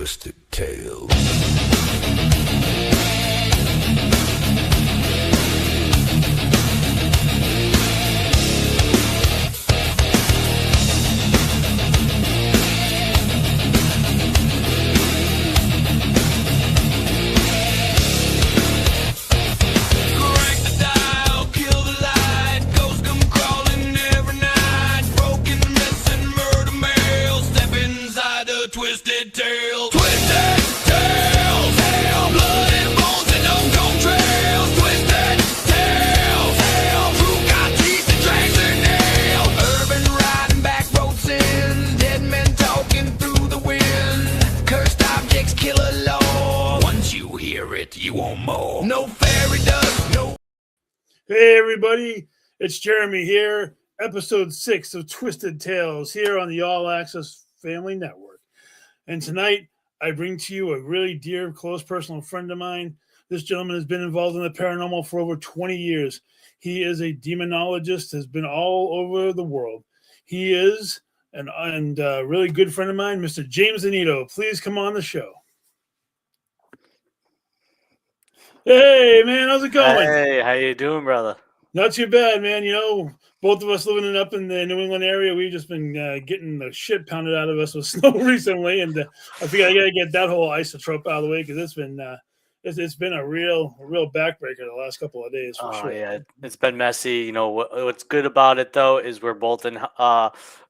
Twisted Tales. Twisted Tales, Twisted Tales, hell, blood and bones and no trails. Twisted Tales, hell, who got teeth and drags their nails. Urban riding, back road sins, dead men talking through the wind. Cursed objects kill alone. Once you hear it, you want more. No fairy dust, no. Hey everybody, it's Jeremy here. Episode 6 of Twisted Tales here on the All Access Family Network. And tonight, I bring to you a really dear, close personal friend of mine. This gentleman has been involved in the paranormal for over 20 years. He is a demonologist, has been all over the world. He is a really good friend of mine, Mr. James Annitto. Please come on the show. Hey, man, how's it going? Hey, how you doing, brother? Not too bad, man. You know, both of us living up in the New England area, we've just been getting the shit pounded out of us with snow recently, and I figure I gotta get that whole isotrope out of the way because it's been a real backbreaker the last couple of days for sure. Yeah, it's been messy. You know what's good about it though is we're both in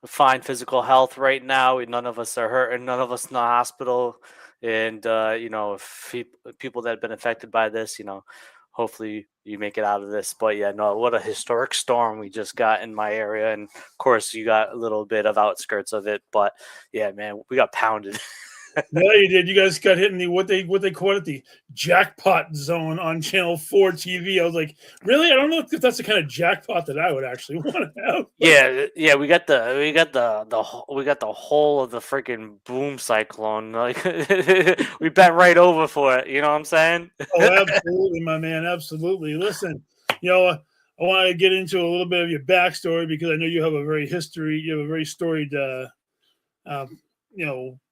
fine physical health right now. None of us are hurting. None of us in the hospital, and you know, if people that have been affected by this, you know, hopefully you make it out of this. But yeah, no, what a historic storm we just got in my area. And of course you got a little bit of outskirts of it, but yeah, man, we got pounded. No, you did. You guys got hit in the what they call it, the jackpot zone on Channel 4 TV. I was like, really? I don't know if that's the kind of jackpot that I would actually want to have. Yeah, we got the whole of the freaking boom cyclone. Like we bent right over for it. You know what I'm saying? Oh, absolutely, my man. Absolutely. Listen, you know, I want to get into a little bit of your backstory because I know you have a very storied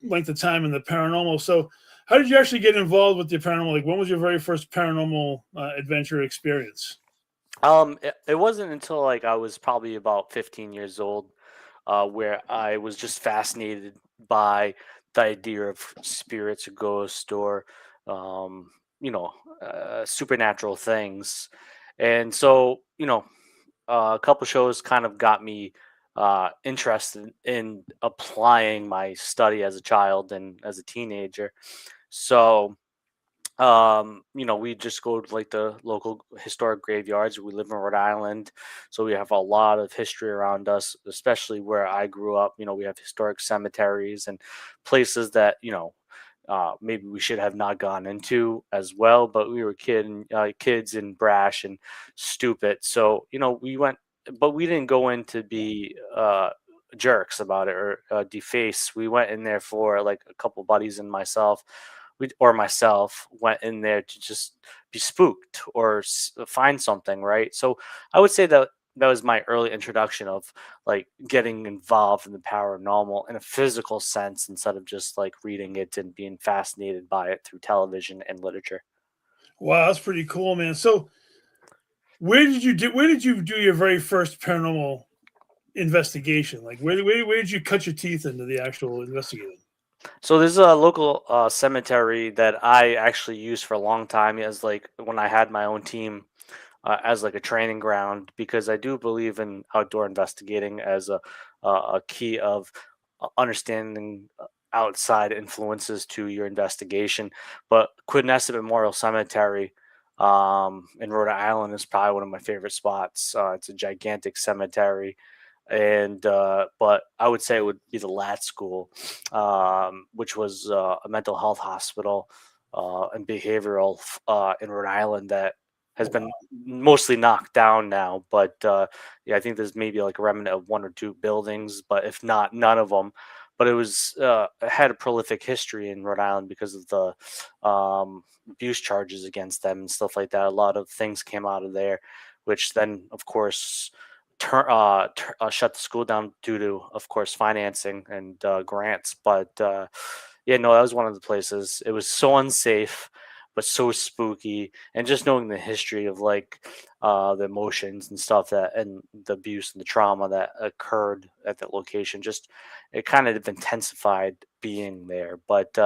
length of time in the paranormal. So how did you actually get involved with the paranormal? Like, when was your very first paranormal adventure experience? It wasn't until like I was probably about 15 years old, where I was just fascinated by the idea of spirits or ghosts or, supernatural things. And so, you know, a couple shows kind of got me interested in applying my study as a child and as a teenager. So, we just go to like the local historic graveyards. We live in Rhode Island, so we have a lot of history around us, especially where I grew up. You know, we have historic cemeteries and places that, maybe we should have not gone into as well, but we were kids and brash and stupid. So, you know, we went, but we didn't go in to be jerks about it or deface. We went in there for like a couple buddies and myself. Myself went in there to just be spooked or find something, right? So I would say that was my early introduction of like getting involved in the paranormal in a physical sense instead of just like reading it and being fascinated by it through television and literature. Wow, that's pretty cool, man. So where did you do your very first paranormal investigation? Like where did you cut your teeth into the actual investigating? So there's a local cemetery that I actually used for a long time as like when I had my own team as like a training ground, because I do believe in outdoor investigating as a key of understanding outside influences to your investigation. But Quidnessett Memorial Cemetery in Rhode Island is probably one of my favorite spots. It's a gigantic cemetery. And but I would say it would be the Lat School, which was a mental health hospital and behavioral in Rhode Island that has been mostly knocked down now. But yeah, I think there's maybe like a remnant of one or two buildings, but if not, none of them. But it was it had a prolific history in Rhode Island because of the abuse charges against them and stuff like that. A lot of things came out of there, which then, of course, shut the school down due to, of course, financing and grants. But Yeah, no, that was one of the places. It was so unsafe, but so spooky, and just knowing the history of like the emotions and stuff that and the abuse and the trauma that occurred at that location, just it kind of intensified being there. But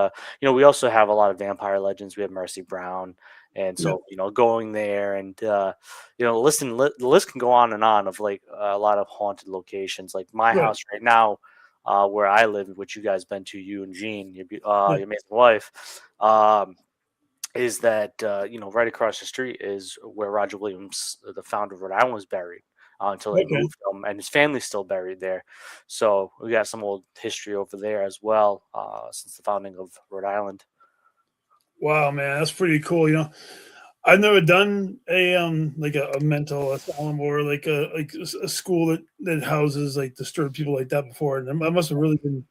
we also have a lot of vampire legends. We have Mercy Brown, and Yeah. so going there and the list can go on of like a lot of haunted locations. Like my Right. house right now where I live, which you guys been to, you and Jean, Yeah. your amazing wife, is that right across the street is where Roger Williams, the founder of Rhode Island, was buried until they Okay. moved him, and his family's still buried there. So we got some old history over there as well since the founding of Rhode Island. Wow, man, that's pretty cool. I've never done a like a mental asylum or like a school that houses like disturbed people like that before, and that must have really been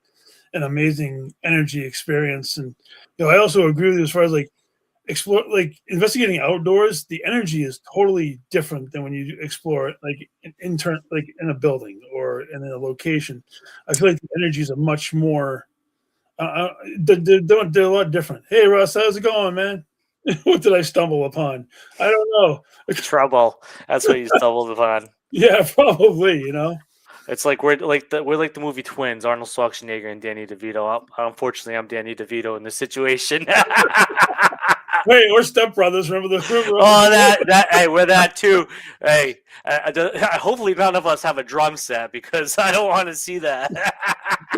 an amazing energy experience. And I also agree with you as far as like explore like investigating outdoors. The energy is totally different than when you explore it like like in a building or in a location. I feel like the energies are much more. They're a lot different. Hey, Russ, how's it going, man? What did I stumble upon? I don't know. Trouble. That's what you stumbled upon. Yeah, probably. It's like we're like the movie Twins, Arnold Schwarzenegger and Danny DeVito. Unfortunately, I'm Danny DeVito in this situation. Hey, we're stepbrothers. Remember the? Oh, that hey, we're that too. Hey, hopefully none of us have a drum set because I don't want to see that.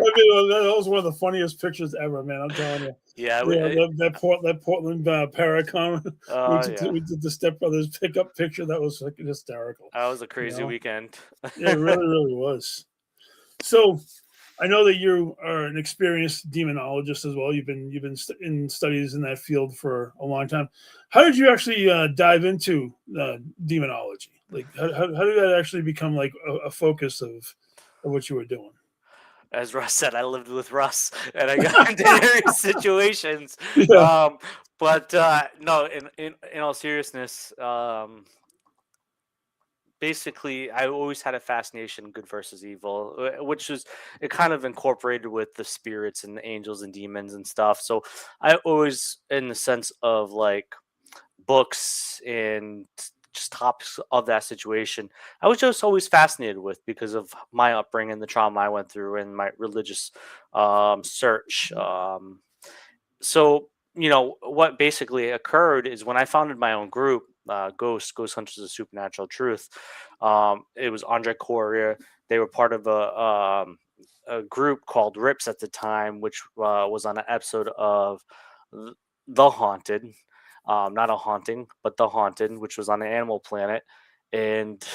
I mean, that was one of the funniest pictures ever, man. I'm telling you. Yeah, Yeah, that Portland Paracon. yeah, We did the stepbrothers pickup picture. That was like hysterical. that was a crazy weekend. Yeah, it really, really was. So, I know that you are an experienced demonologist as well. You've been in studies in that field for a long time. How did you actually dive into demonology? Like, how did that actually become like a focus of what you were doing? As Russ said, I lived with Russ, and I got into various situations. Yeah, But no, in all seriousness, basically I always had a fascination good versus evil, which is it kind of incorporated with the spirits and the angels and demons and stuff. So I always, in the sense of like books and just topics of that situation, I was just always fascinated with because of my upbringing, the trauma I went through, and my religious search. So what basically occurred is when I founded my own group, Ghost Hunters of Supernatural Truth. It was Andre Courier. They were part of a group called Rips at the time, which was on an episode of The Haunted, not a haunting, but The Haunted, which was on the Animal Planet. And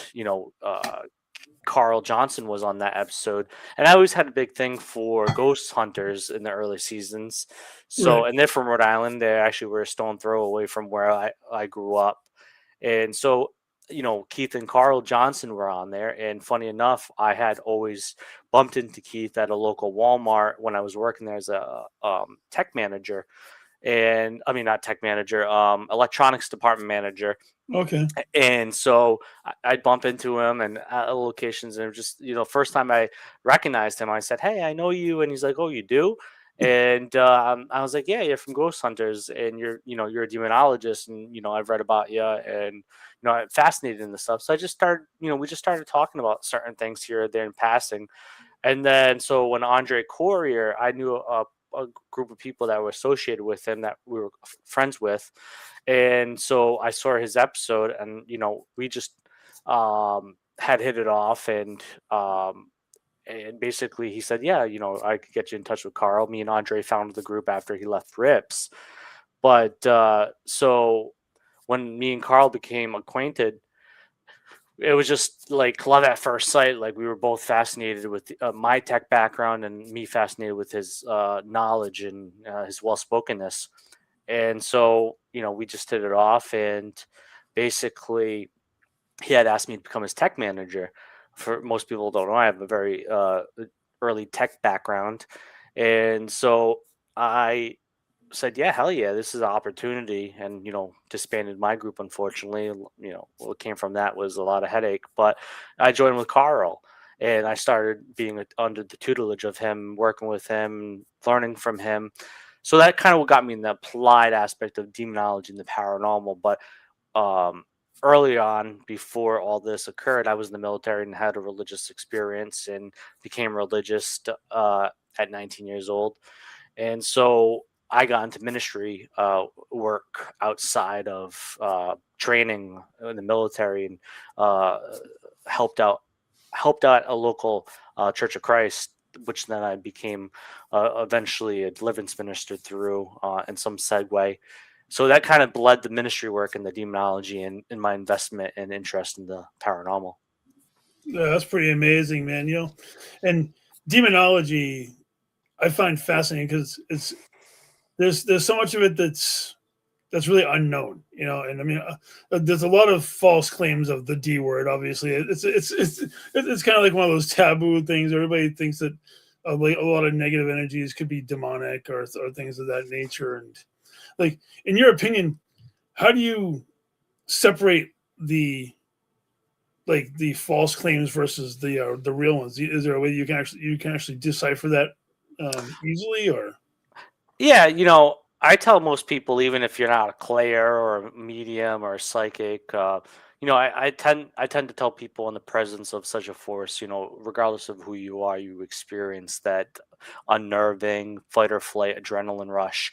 Carl Johnson was on that episode, and I always had a big thing for ghost hunters in the early seasons. right. So, and they're from Rhode Island. They actually were a stone throw away from where I grew up, and so Keith and Carl Johnson were on there. And funny enough, I had always bumped into Keith at a local Walmart when I was working there as a tech manager, and I mean not tech manager, electronics department manager. Okay. And so I'd bump into him and at locations, and it was just first time I recognized him, I said, "Hey, I know you," and he's like, "Oh, you do?" And I was like, "Yeah, you're from Ghost Hunters, and you're a demonologist, and I've read about you, and I'm fascinated in this stuff." So I just started, we just started talking about certain things here or there in passing, and then so when Andre Courier, I knew a group of people that were associated with him that we were friends with, and so I saw his episode, and we just had hit it off, and basically he said, "Yeah, I could get you in touch with Carl." Me and Andre founded the group after he left Rips, but so when me and Carl became acquainted, it was just like love at first sight. Like we were both fascinated with my tech background, and me fascinated with his knowledge and his well spokenness. And so, we just hit it off. And basically, he had asked me to become his tech manager. For most people don't know, I have a very early tech background. And so I said, "Yeah, hell yeah, this is an opportunity." And, disbanded my group, unfortunately. What came from that was a lot of headache. But I joined with Carl. and I started being under the tutelage of him, working with him, learning from him. So that kind of what got me in the applied aspect of demonology and the paranormal. But um, early on, before all this occurred, I was in the military and had a religious experience and became religious at 19 years old. And so I got into ministry work outside of training in the military, and uh, helped out helped out a local Church of Christ, which then I became eventually a deliverance minister through in some segue. So that kind of bled the ministry work and the demonology and in my investment and interest in the paranormal. Yeah, that's pretty amazing, man. And demonology I find fascinating because there's so much of it that's really unknown, and I mean, there's a lot of false claims of the D word. Obviously, it's kind of like one of those taboo things. Everybody thinks that like a lot of negative energies could be demonic or things of that nature. And like, in your opinion, how do you separate the false claims versus the real ones? Is there a way you can actually decipher that easily, or? Yeah, I tell most people, even if you're not a clair or a medium or a psychic, I tend to tell people in the presence of such a force, regardless of who you are, you experience that unnerving fight or flight adrenaline rush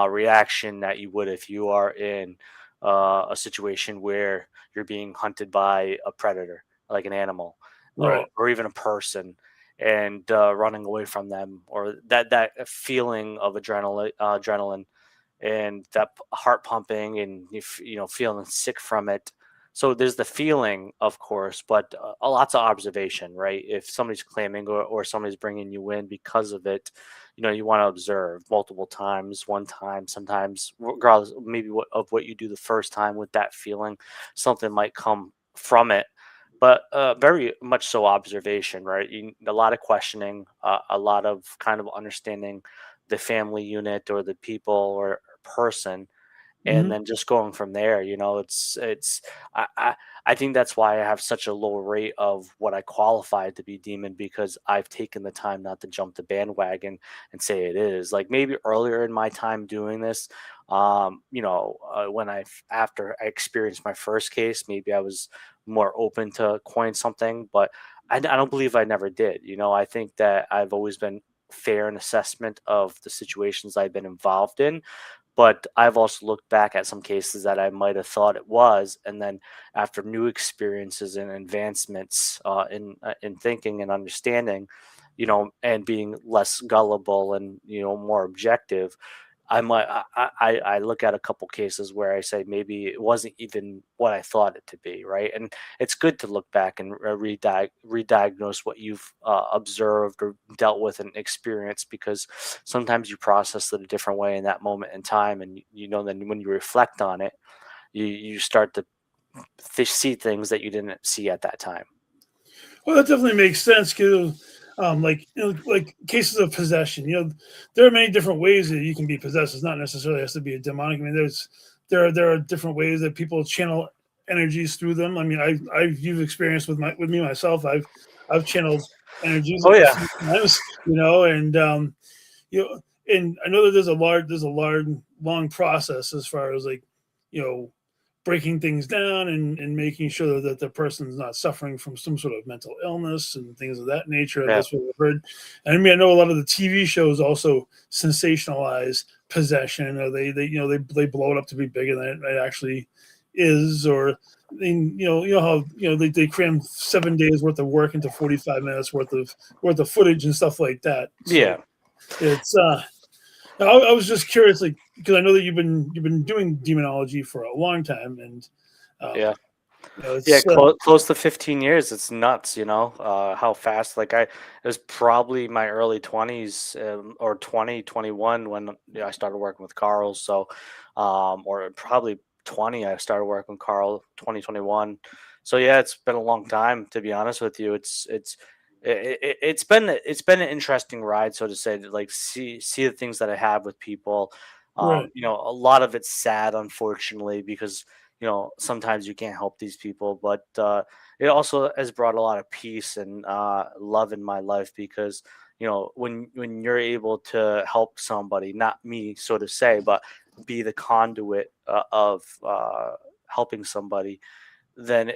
reaction that you would if you are in a situation where you're being hunted by a predator, like an animal, Right. or even a person, and running away from them, or that feeling of adrenaline, and that heart pumping, and feeling sick from it. So there's the feeling, of course, but lots of observation, right? If somebody's claiming, or somebody's bringing you in because of it, you want to observe multiple times, one time, sometimes, regardless maybe of what you do the first time with that feeling, something might come from it. But very much so observation, right? A lot of questioning, a lot of kind of understanding the family unit or the people or person, and Hmm. then just going from there. It's I, I I think that's why I have such a low rate of what I qualify to be demon, because I've taken the time not to jump the bandwagon and say it is. Like, maybe earlier in my time doing this, when after I experienced my first case, maybe I was more open to coin something, but I don't believe I never did. I think that I've always been fair in assessment of the situations I've been involved in, but I've also looked back at some cases that I might have thought it was, and then after new experiences and advancements in thinking and understanding, and being less gullible and more objective, I might I look at a couple cases where I say maybe it wasn't even what I thought it to be, right? And it's good to look back and re-diagnose what you've observed or dealt with and experienced, because sometimes you process it a different way in that moment in time, and then when you reflect on it, you start to see things that you didn't see at that time. Well, that definitely makes sense because, like cases of possession. There are many different ways that you can be possessed. It's not necessarily has to be a demonic. I mean, there are different ways that people channel energies through them. I mean, I've you've experienced with me myself. I've channeled energies Oh a yeah, few times. And I know that there's a large long process as far as like you know breaking things down and making sure that the person's not suffering from some sort of mental illness and things of that nature. yeah, That's what I've heard. And I mean, I know a lot of the TV shows also sensationalize possession, or they blow it up to be bigger than it actually is, or how they cram 7 days worth of work into 45 minutes worth of footage and stuff like that. So yeah, it's I was just curious, like, because I know that you've been doing demonology for a long time, and um, yeah. Yeah, it's close to 15 years. It's nuts, how fast. Like, it was probably my early 20s, or 2021 when I started working with Carl. So, or probably 20, I started working with Carl 2021. So yeah, it's been a long time, to be honest with you. It's been an interesting ride, so to say, to like see the things that I have with people. right. A lot of it's sad, unfortunately, because sometimes you can't help these people, but it also has brought a lot of peace and love in my life because when you're able to help somebody, not me, so to say, but be the conduit of helping somebody, then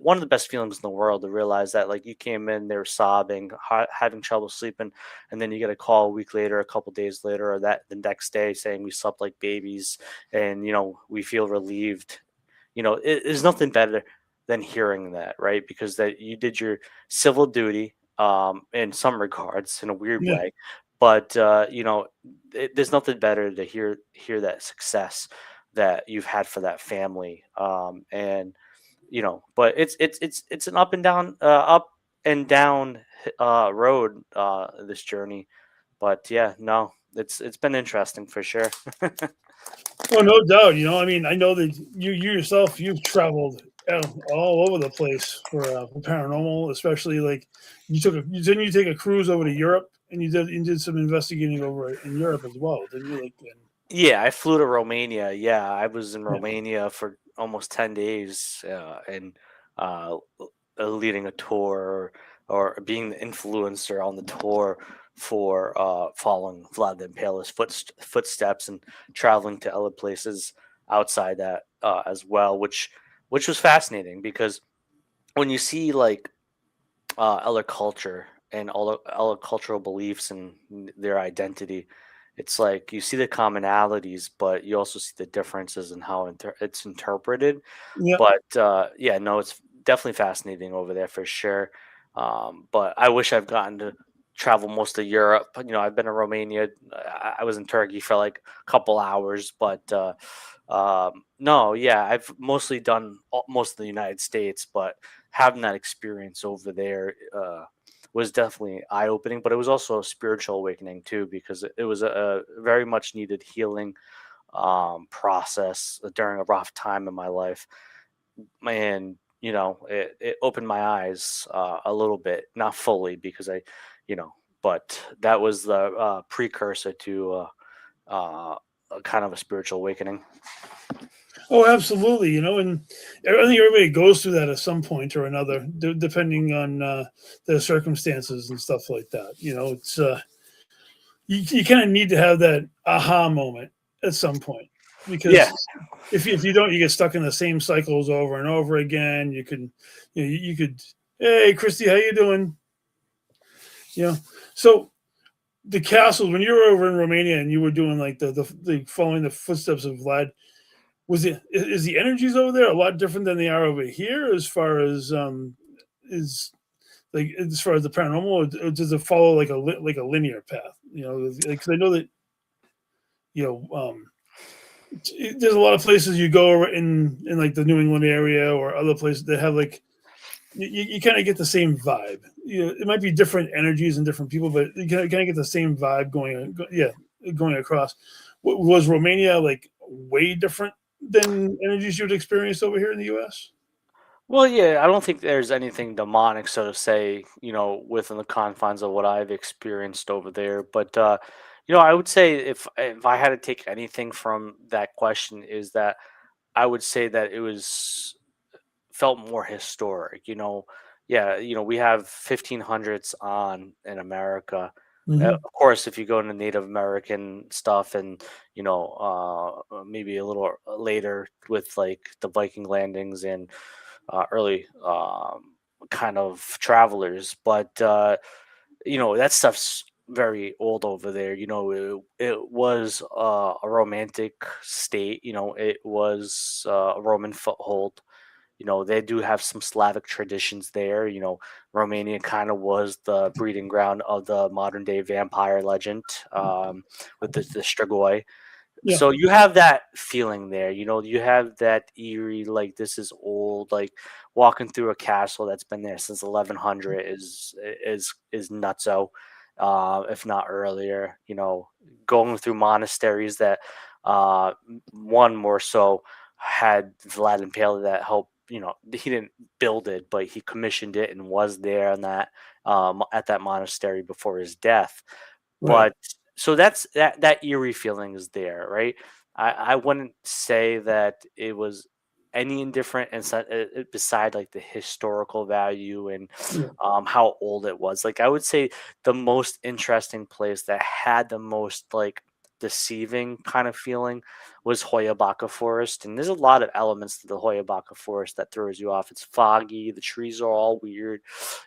one of the best feelings in the world to realize that like you came in, they were sobbing, having trouble sleeping, and then you get a call a week later, a couple days later, or that the next day saying we slept like babies, and we feel relieved. There's nothing better than hearing that, right? Because that you did your civil duty, in some regards, in a weird Yeah. way, but there's nothing better to hear that success that you've had for that family, and but it's an up and down road, this journey, but yeah, no, it's been interesting for sure. Oh, no doubt. I mean, I know that you yourself, you've traveled all over the place for paranormal, especially like didn't you take a cruise over to Europe, and you did some investigating over in Europe as well, didn't you? Like, Yeah, I flew to Romania. Yeah, I was in yeah, Romania for almost 10 days, and uh, leading a tour, or being the influencer on the tour for following Vlad the Impale's footsteps, and traveling to other places outside that, as well, which was fascinating because when you see like other culture and all the other cultural beliefs and their identity, it's like you see the commonalities, but you also see the differences in how it's interpreted. yeah, But yeah, no, it's definitely fascinating over there for sure. But I wish I've gotten to travel most of Europe. I've been to Romania. I was in Turkey for like a couple hours, but no, yeah, I've mostly done most of the United States, but having that experience over there was definitely eye opening. But it was also a spiritual awakening too, because it was a very much needed healing process during a rough time in my life, and it opened my eyes a little bit, not fully, because you know but that was the precursor to a kind of a spiritual awakening. oh, absolutely. And I think everybody goes through that at some point or another, depending on their circumstances and stuff like that. It's you kind of need to have that aha moment at some point, Yeah. because if you don't, you get stuck in the same cycles over and over again. You could, hey Christy, how you doing? you know so the castles, when you were over in Romania and you were doing like the following the footsteps of Vlad, is the energies over there a lot different than they are over here, as far as is like as far as the paranormal, or does it follow like a linear path? Because I know that you know there's a lot of places you go in like the New England area or other places that have like you kind of get the same vibe. It might be different energies and different people, but you kind of get the same vibe going across. Was Romania like way different than energies you'd experienced over here in the U.S.? Well, yeah, I don't think there's anything demonic, so to say, within the confines of what I've experienced over there. But I would say if I had to take anything from that question, is that I would say that it was felt more historic. Yeah, we have 1500s on in America. Mm-hmm. Of course, if you go into Native American stuff, and maybe a little later with like the Viking landings and early kind of travelers, but that stuff's very old over there. It was a romantic state. It was a Roman foothold. They do have some Slavic traditions there. Romania kind of was the breeding ground of the modern day vampire legend, with the Strigoi. Yeah, So you have that feeling there. You have that eerie, like this is old, like walking through a castle that's been there since 1100 is nutso, if not earlier. Going through monasteries that one more so had Vlad Impale that helped. He didn't build it, but he commissioned it and was there on that, at that monastery before his death. right. But so that eerie feeling is there, right? I wouldn't say that it was any indifferent and beside like the historical value and Yeah. how old it was. Like I would say the most interesting place that had the most like deceiving kind of feeling was Hoyabaka Forest. And there's a lot of elements to the Hoyabaka Forest that throws you off. It's foggy, the trees are all weird.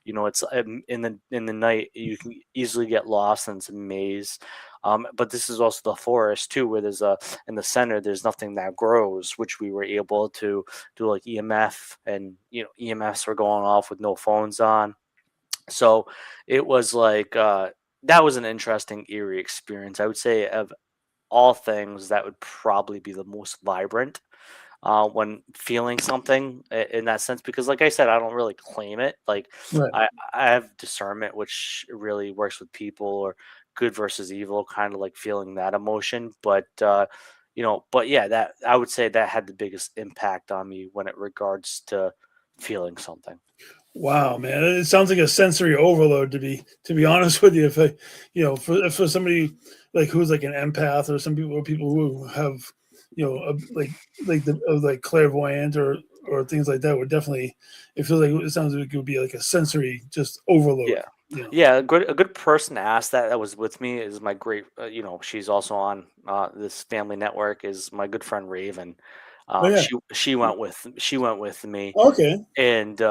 It's in the night you can easily get lost and it's a maze. But this is also the forest too, where there's a in the center there's nothing that grows, which we were able to do like EMF, and EMFs were going off with no phones on. So it was like that was an interesting eerie experience. I would say of all things that would probably be the most vibrant when feeling something in that sense, because like I said, I don't really claim it. Like Right. I have discernment, which really works with people, or good versus evil, kind of like feeling that emotion. But yeah, that I would say that had the biggest impact on me when it regards to feeling something. Wow, man, it sounds like a sensory overload. To be honest with you, if I, for somebody like who's like an empath, or some people who have, like clairvoyant or things like that, would definitely, it feels like, it sounds like it would be like a sensory just overload. Yeah. Yeah, a good person to ask that was with me is my great, she's also on this family network, is my good friend Raven. Oh yeah. She went with me, Okay. and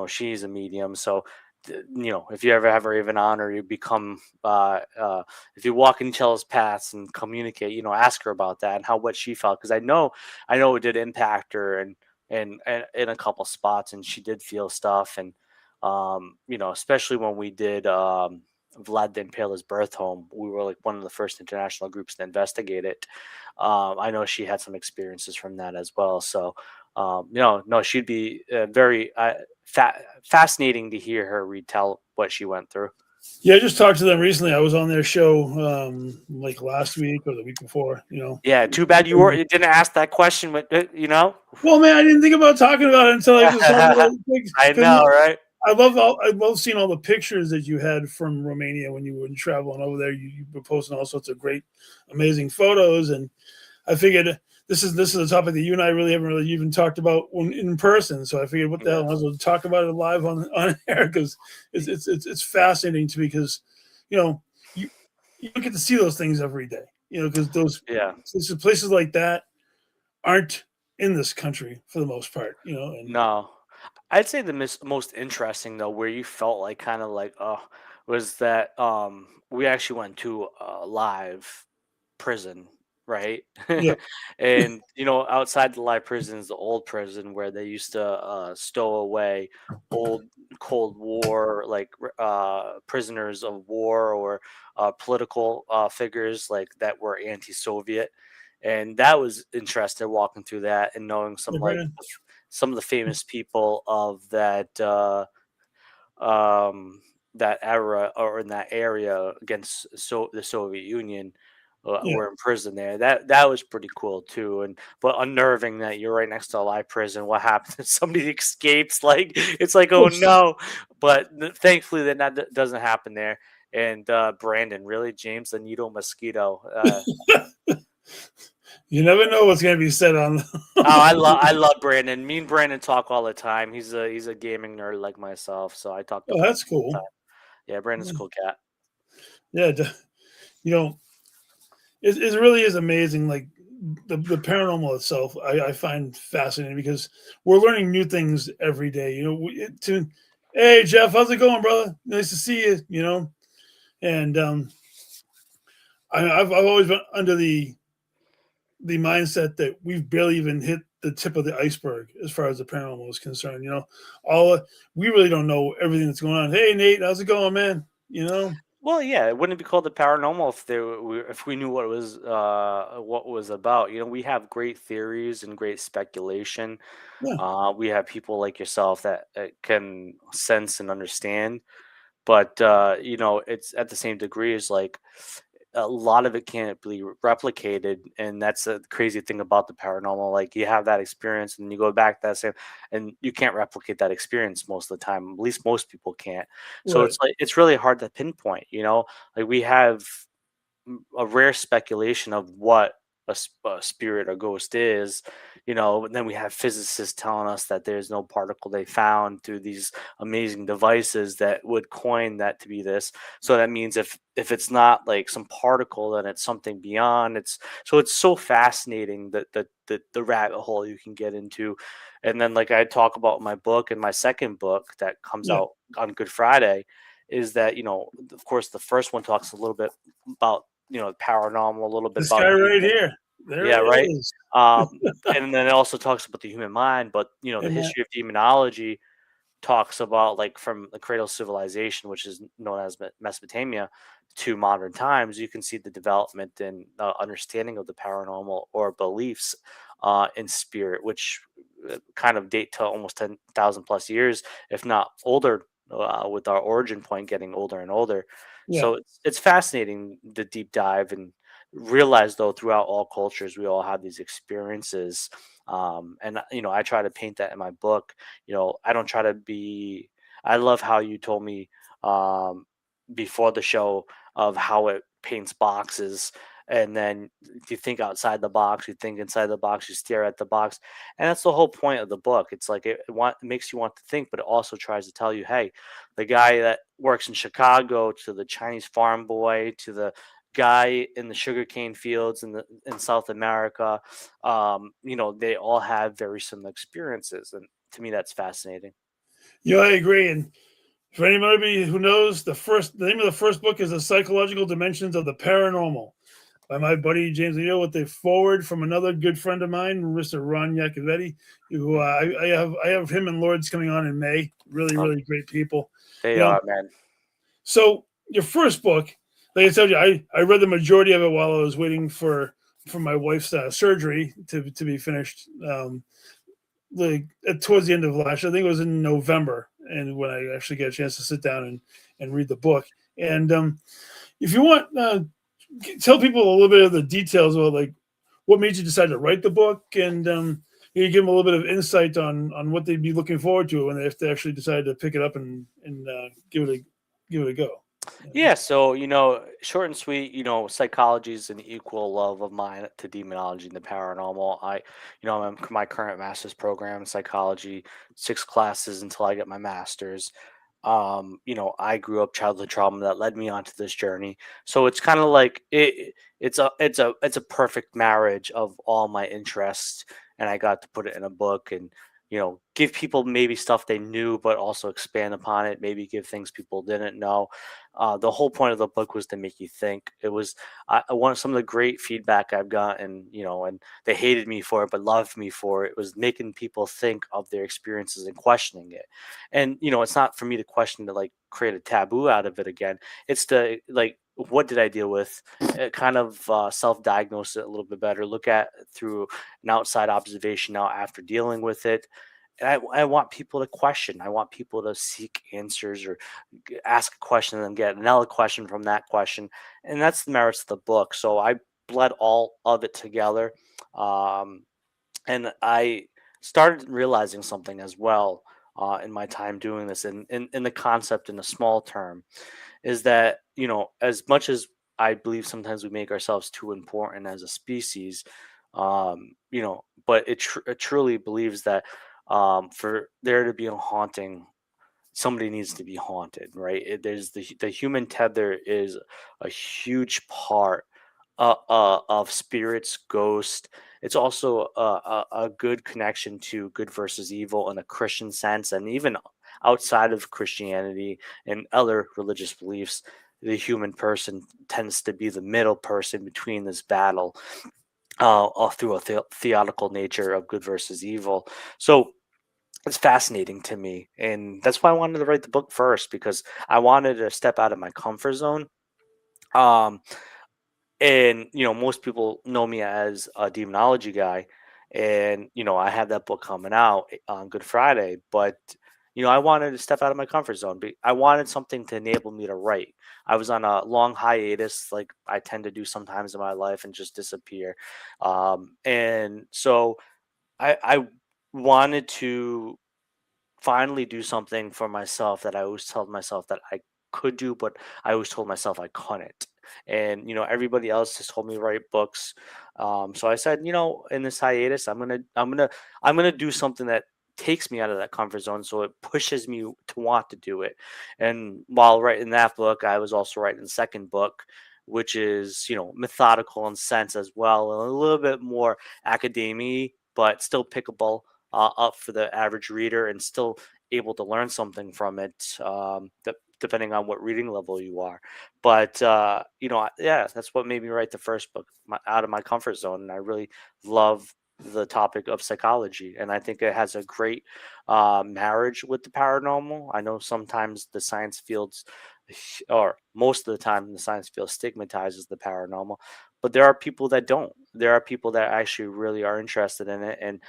she's a medium. So if you ever have Raven on, or you become if you walk in each other's paths and communicate, ask her about that and how what she felt, because I know it did impact her, and in a couple spots, and she did feel stuff. And especially when we did Vlad the Impaler's birth home, we were like one of the first international groups to investigate it. I know she had some experiences from that as well. So no, she'd be very fascinating to hear her retell what she went through. Yeah, I just talked to them recently. I was on their show like last week or the week before. Yeah, too bad you didn't ask that question, but Well, man, I didn't think about talking about it until I was talking about it. I 'Cause know, right? I love seeing all the pictures that you had from Romania when you were traveling over there. You were posting all sorts of great, amazing photos, and I figured this is a topic that you and I really haven't really even talked about in person. So I figured, what the hell, I might as well talk about it live on air, because it's fascinating to me, because you know you you don't get to see those things every day. Because Yeah. places like that aren't in this country for the most part. And No. I'd say the most interesting though, where you felt like kind of like, oh, was that we actually went to a live prison, right? yeah, And outside the live prison is the old prison where they used to stow away old Cold War like prisoners of war, or political figures like that were anti-Soviet. And that was interesting walking through that and knowing yeah, Brandon. some of the famous people of um, that era, or in that area against the Soviet Union, Yeah, were in prison there. That was pretty cool too, and but unnerving that you're right next to a live prison. What happens if somebody escapes? Like it's like, oh oh, no! But thankfully that doesn't happen there. And Brandon, really, James the Needle Mosquito. you never know what's going to be said on. Oh, I love Brandon. Me and Brandon talk all the time. He's a gaming nerd like myself, so I talk to Oh, Brandon that's all the cool. time. Yeah, Brandon's a cool cat. Yeah, you know, it really is amazing. Like the paranormal itself, I find fascinating, because we're learning new things every day. Hey Jeff, how's it going, brother? Nice to see you. And I've always been under the mindset that we've barely even hit the tip of the iceberg as far as the paranormal is concerned. All we really don't know everything that's going on. Hey Nate, how's it going, man? Well, yeah, it wouldn't be called the paranormal if we knew what was about. We have great theories and great speculation. Yeah, We have people like yourself that can sense and understand, but it's at the same degree as like a lot of it can't be replicated, and that's the crazy thing about the paranormal. Like you have that experience and you go back to that same, and you can't replicate that experience most of the time. At least most people can't. So right. it's like it's really hard to pinpoint. Like we have a rare speculation of what a spirit or ghost is, and then we have physicists telling us that there's no particle they found through these amazing devices that would coin that to be this. So that means if it's not like some particle, then it's something beyond. It's so fascinating that the rabbit hole you can get into. And then, like I talk about in my book, and my second book that comes Yeah. out on Good Friday, is that, of course, the first one talks a little bit about, paranormal, a little bit This about guy right demons. here. There Yeah, it right. is. Um, and then it also talks about the human mind, but the And history of demonology talks about, like, from the cradle of civilization, which is known as Mesopotamia, to modern times. You can see the development and understanding of the paranormal or beliefs in spirit, which kind of date to almost 10,000 plus years, if not older, with our origin point getting older and older. yeah. So it's fascinating, the deep dive, and realize, though, throughout all cultures we all have these experiences. And I try to paint that in my book. I don't try to be. I love how you told me um, before the show of how it paints boxes, and then you think outside the box, you think inside the box, you stare at the box, and that's the whole point of the book. It's like it makes you want to think, but it also tries to tell you, hey, the guy that works in Chicago, to the Chinese farm boy, to the guy in the sugarcane fields in South America, they all have very similar experiences, and to me, that's fascinating. Yeah, I agree. And for anybody who knows, the name of the first book is The Psychological Dimensions of the Paranormal by my buddy James Leo, with a forward from another good friend of mine, Mr. Ron Yacovetti, who I have him and Lords coming on in May. Really, Um, really great people. they You know, are, man. so your first book, like I told you, I read the majority of it while I was waiting for my wife's surgery to be finished. Like towards the end of last year, I think it was in November, and when I actually get a chance to sit down and read the book. And if you want, tell people a little bit of the details about like what made you decide to write the book, and you give them a little bit of insight on what they'd be looking forward to when if they actually decide to pick it up and give it a go. Yeah, so short and sweet. Psychology is an equal love of mine to demonology and the paranormal. I'm in my current master's program in psychology, 6 classes until I get my master's. I grew up childhood trauma that led me onto this journey. So it's kind of like it's a perfect marriage of all my interests, and I got to put it in a book and give people maybe stuff they knew, but also expand upon it. Maybe give things people didn't know. The whole point of the book was to make you think. It was I want some of the great feedback I've gotten, and they hated me for it, but loved me for it. It was making people think of their experiences and questioning it. And it's not for me to question, to like create a taboo out of it again. It's to, like, what did I deal with? Kind of self-diagnose it a little bit better. Look at through an outside observation now after dealing with it. And I want people to question. I want people to seek answers, or ask a question and then get another question from that question. And that's the merits of the book. So I bled all of it together. Um, and I started realizing something as well in my time doing this, and in the concept in a small term, is that as much as I believe sometimes we make ourselves too important as a species, but it truly believes that for there to be a haunting, somebody needs to be haunted, right? There's the human tether is a huge part of spirits, ghost. It's also a good connection to good versus evil in a Christian sense, and even outside of Christianity and other religious beliefs, the human person tends to be the middle person between this battle, through a theological nature of good versus evil. So it's fascinating to me, and that's why I wanted to write the book first, because I wanted to step out of my comfort zone. Um, and most people know me as a demonology guy, and I have that book coming out on Good Friday, but I wanted to step out of my comfort zone. I wanted something to enable me to write. I was on a long hiatus, like I tend to do sometimes in my life, and just disappear. And so I wanted to finally do something for myself that I always told myself that I could do, but I always told myself I couldn't. and everybody else just told me to write books. So I said, in this hiatus, I'm gonna do something that takes me out of that comfort zone, so it pushes me to want to do it. And while writing that book, I was also writing the second book, which is methodical in sense as well, and a little bit more academy, but still pickable up for the average reader, and still able to learn something from it, depending on what reading level you are. But yeah, that's what made me write the first book, out of my comfort zone, and I really love the topic of psychology, and I think it has a great marriage with the paranormal. I know sometimes the science fields, or most of the time, the science field stigmatizes the paranormal, but there are people that don't. There are people that actually really are interested in it, and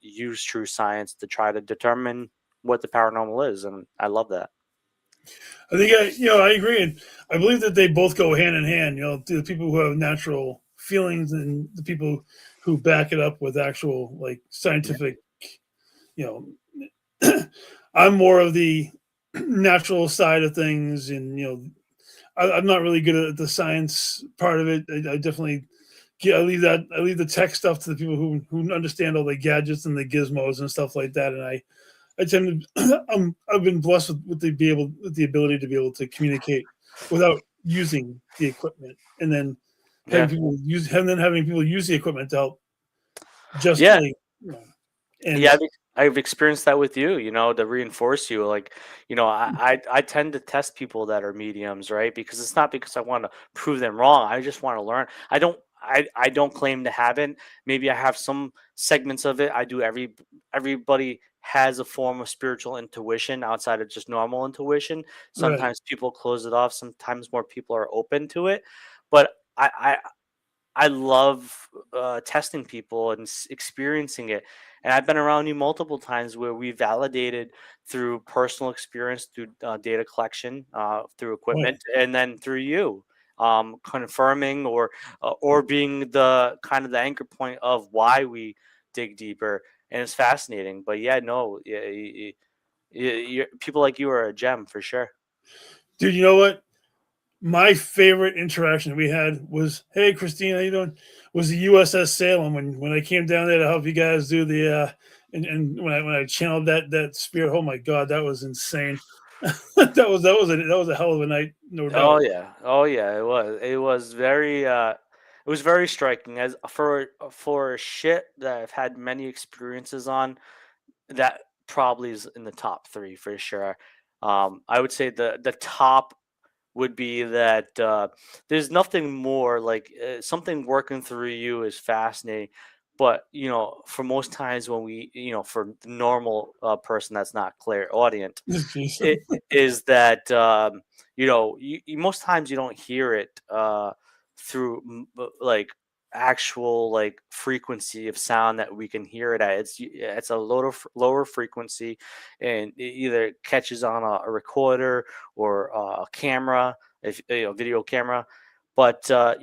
use true science to try to determine what the paranormal is, and I love that. I think I agree, and I believe that they both go hand in hand. The people who have natural feelings and the people who back it up with actual like Yeah. scientific. I'm more of the natural side of things, and I'm not really good at the science part of it. I definitely I leave the tech stuff to the people who understand all the gadgets and the gizmos and stuff like that. And I tend to I've been blessed with the ability to be able to communicate without using the equipment, and then Yeah. having people use the equipment to help just Yeah. like and Yeah, I've experienced that with you, to reinforce you. Like, I tend to test people that are mediums, right? Because it's not because I want to prove them wrong. I just want to learn. I don't claim to have it. Maybe I have some segments of it. I do everybody has a form of spiritual intuition outside of just normal intuition. right. Sometimes people close it off, sometimes more people are open to it. But I love testing people and experiencing it. And I've been around you multiple times where we validated through personal experience, through data collection, through Oh, yeah. equipment, and then through you confirming, or being the kind of the anchor point of why we dig deeper. And it's fascinating. But yeah, no, yeah, people like you are a gem for sure. Dude, you know what? My favorite interaction we had was, "Hey, Christine, how you doing?" Was the USS Salem when I came down there to help you guys do the and when I channeled that spirit. Oh my god, that was insane. That was a hell of a night, no Oh doubt. yeah, oh yeah, it was very striking. As for shit that I've had many experiences on, that probably is in the top three for sure. I would say the top would be that there's nothing more like, something working through you is fascinating. But for most times when for the normal person that's not clairaudient, Jeez. it is that most times you don't hear it through like actual like frequency of sound that we can hear it at. It's a lower frequency, and it either catches on a recorder or a camera, if video camera. But the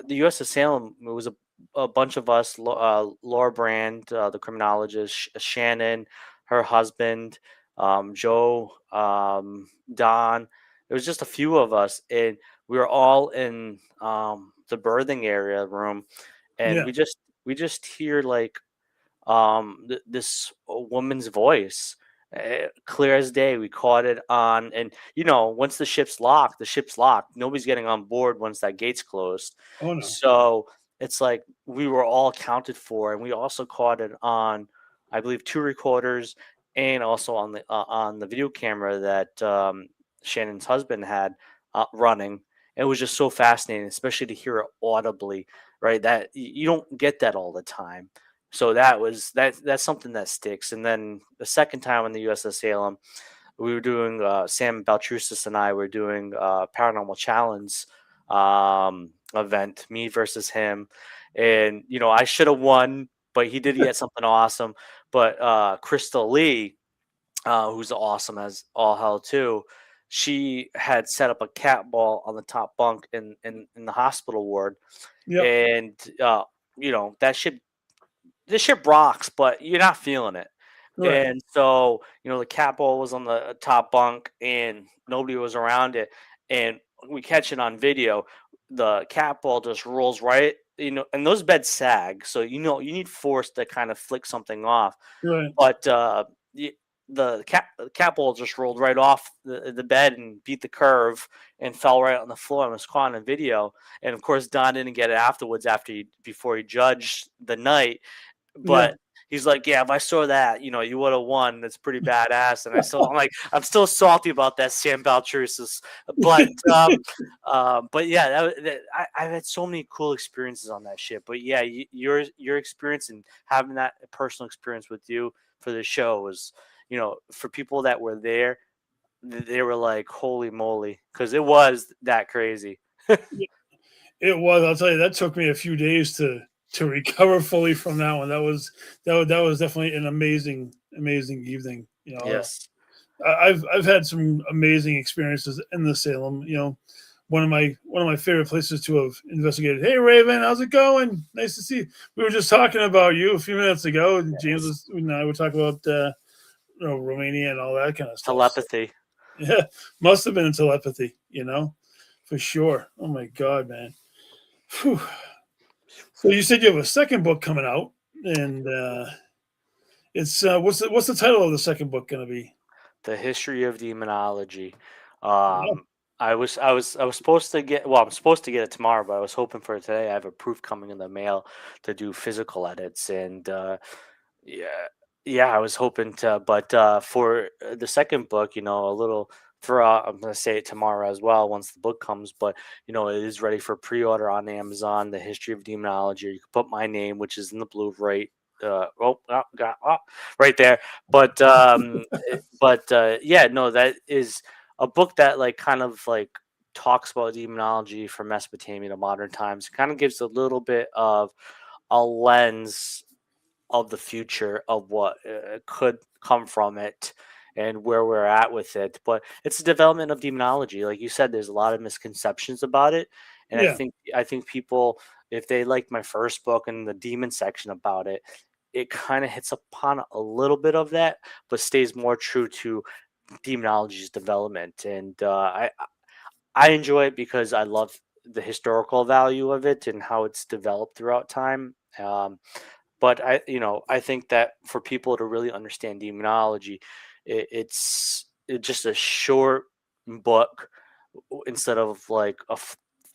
U.S. Salem, it was a bunch of us, Laura Brand, the criminologist, Shannon, her husband, Joe, Don. It was just a few of us, and we were all in the birthing area room, and Yeah. we just hear like this woman's voice, clear as day. We caught it on, and once the ship's locked, nobody's getting on board once that gate's closed. Oh no. So it's like we were all accounted for, and we also caught it on, I believe, two recorders, and also on the video camera that Shannon's husband had running. It was just so fascinating, especially to hear it audibly, right? That you don't get that all the time. So that's something that sticks. And then the second time on the USS Salem, we were doing, Sam Baltrusis and I were doing Paranormal Challenge event, me versus him. And I should have won, but he did get something awesome. But Crystal Lee, who's awesome as all hell too, she had set up a cat ball on the top bunk in the hospital ward. Yep. And that shit, this ship rocks, but you're not feeling it. Right. And so, the cat ball was on the top bunk and nobody was around it. and we catch it on video. The cat ball just rolls right, and those beds sag, so you need force to kind of flick something off. Right. But the cat ball just rolled right off the bed and beat the curve and fell right on the floor and was caught on video. And of course, Don didn't get it afterwards before he judged the night. Yeah. But he's like, yeah, if I saw that, you would have won. That's pretty badass. And I'm still salty about that, Sam Baltrusis. But but yeah, I've had so many cool experiences on that ship. But yeah, your experience and having that personal experience with you for the show was, for people that were there, they were like, holy moly, because it was that crazy. It was. I'll tell you, that took me a few days to recover fully from that one. That was definitely an amazing evening. Yes. I've had some amazing experiences in the Salem. One of my favorite places to have investigated. Hey Raven, how's it going? Nice to see you. We were just talking about you a few minutes ago, and James and I were talking about Romania and all that kind of stuff. Telepathy. Yeah, must have been telepathy, for sure. Oh my god, man. Whew. So you said you have a second book coming out, and it's what's the title of the second book going to be? The History of Demonology. Oh, I was supposed to get, well, I'm supposed to get it tomorrow, but I was hoping for it today. I have a proof coming in the mail to do physical edits, and yeah, yeah, I was hoping to, but for the second book, a little throughout, I'm gonna say it tomorrow as well once the book comes, but it is ready for pre-order on Amazon. The History of Demonology. You can put my name, which is in the blue right. Right there. But yeah, no, that is a book that like kind of like talks about demonology from Mesopotamia to modern times. It kind of gives a little bit of a lens of the future of what could come from it and where we're at with it. But it's a development of demonology. Like you said, there's a lot of misconceptions about it. And I yeah, think people, if they liked my first book and the demon section about it, it kind of hits upon a little bit of that, but stays more true to demonology's development. And I enjoy it because I love the historical value of it and how it's developed throughout time. But I think that for people to really understand demonology, it's just a short book instead of like a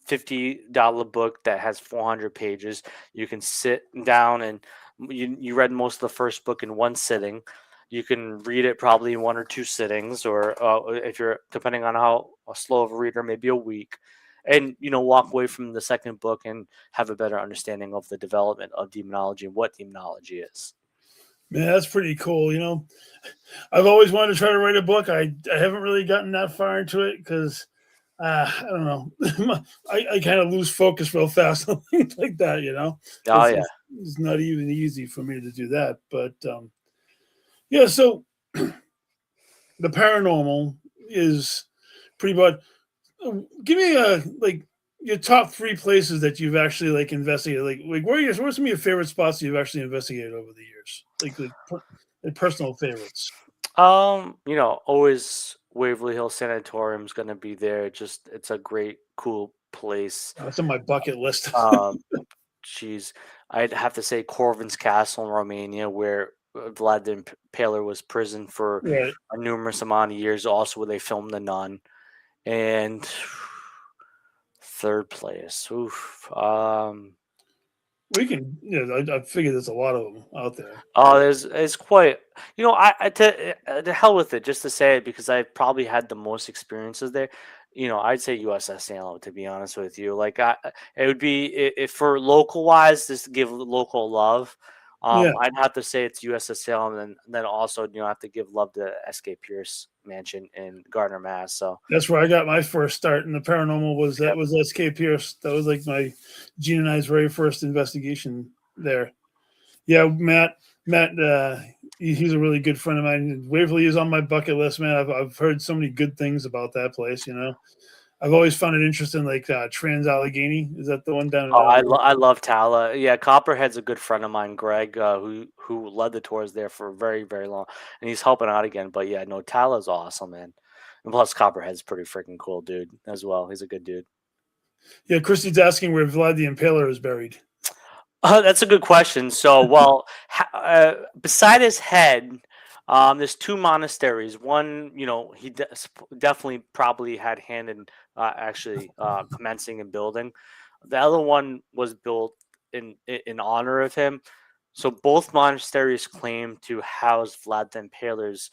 $50 book that has 400 pages. You can sit down and you read most of the first book in one sitting. You can read it probably in one or two sittings, or if you're depending on how slow of a reader, maybe a week, and walk away from the second book and have a better understanding of the development of demonology and what demonology is. man, that's pretty cool. I've always wanted to try to write a book. I haven't really gotten that far into it because I don't know. I kind of lose focus real fast on things like that. Oh It's, yeah. it's it's not even easy for me to do that. But yeah, so the paranormal is pretty much. Give me like your top three places that you've actually like investigated. Like where's some of your favorite spots you've actually investigated over the years? Like personal favorites. Always Waverly Hill Sanatorium is gonna be there. Just it's a great, cool place. That's on my bucket list. Um, Geez, I'd have to say Corvin's Castle in Romania, where Vlad the Impaler was prisoned for Right. a numerous amount of years. Also, where they filmed The Nun. And third place, oof. We can. I figure there's a lot of them out there. Oh, it's quite. To hell with it. Just to say it because I probably had the most experiences there. I'd say USS Salem to be honest with you. Like it would be if for local wise, just to give local love. Yeah, I'd have to say it's USS Salem, and then also I have to give love to SK Pierce Mansion in Gardner, Mass. So that's where I got my first start in the paranormal. yep. Was S.K. Pierce. That was like my Gene and I's very first investigation there. Yeah, Matt, he's a really good friend of mine. Waverly is on my bucket list, man. I've heard so many good things about that place. I've always found it interesting, like Trans Allegheny. Is that the one down? Oh, I love Tala. Yeah, Copperhead's a good friend of mine, Greg, who led the tours there for very very long, and he's helping out again. But yeah, no, Tala's awesome, man. And plus, Copperhead's pretty freaking cool, dude, as well. He's a good dude. Yeah, Christy's asking where Vlad the Impaler is buried. That's a good question. So, well, beside his head, there's two monasteries. One, he definitely probably had hand in actually commencing and building. The other one was built in honor of him. So both monasteries claim to house Vlad the Impaler's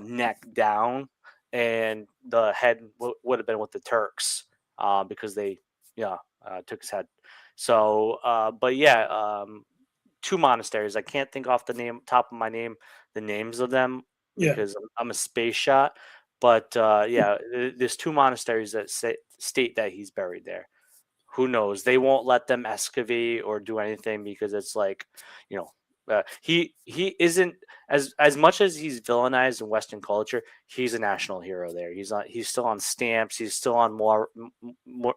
neck down, and the head would have been with the Turks because they, took his head. So, but yeah, two monasteries. I can't think off the top of my name the names of them Yeah. because I'm a space shot. But yeah, there's two monasteries that state that he's buried there. Who knows? They won't let them excavate or do anything because it's like, he isn't as much as he's villainized in Western culture. He's a national hero there. He's still on stamps. He's still on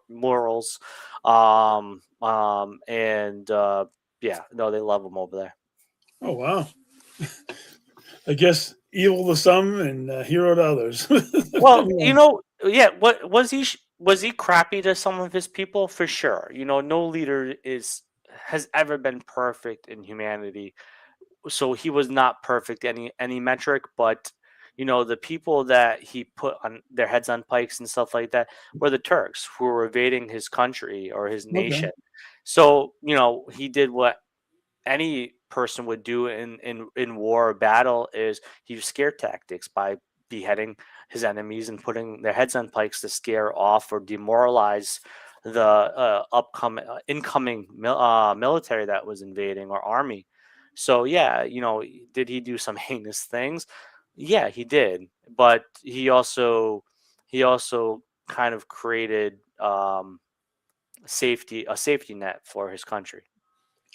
morals, and yeah, no, they love him over there. Oh wow. I guess evil to some and hero to others. Well, yeah. What was he? Was he crappy to some of his people? For sure. No leader has ever been perfect in humanity, so he was not perfect any metric. But the people that he put on their heads on pikes and stuff like that were the Turks who were invading his country or his Okay. nation. So he did what any person would do in war or battle is he used scare tactics by beheading his enemies and putting their heads on pikes to scare off or demoralize the incoming military that was invading or army. So yeah, did he do some heinous things? Yeah, he did, but he also kind of created a safety net for his country.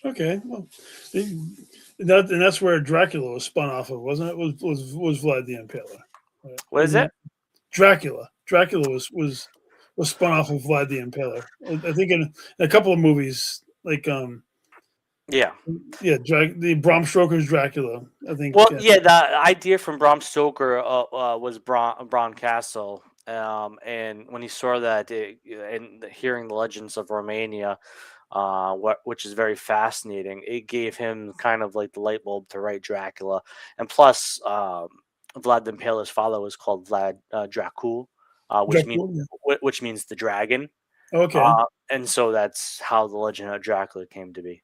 Okay. Well, and that's where Dracula was spun off of, wasn't it? Was Vlad the Impaler? Right? What is it? Dracula. Dracula was spun off of Vlad the Impaler. I think in a couple of movies, like Yeah. the Bram Stoker's Dracula. I think. Well, yeah, the idea from Bram Stoker was Bron Castle, and when he saw that, and hearing the legends of Romania, which is very fascinating, it gave him kind of like the light bulb to write Dracula, and plus, Vlad the Impaler's father was called Vlad Dracul, Dracula. Yeah. which means the dragon, Okay. and so that's how the legend of Dracula came to be.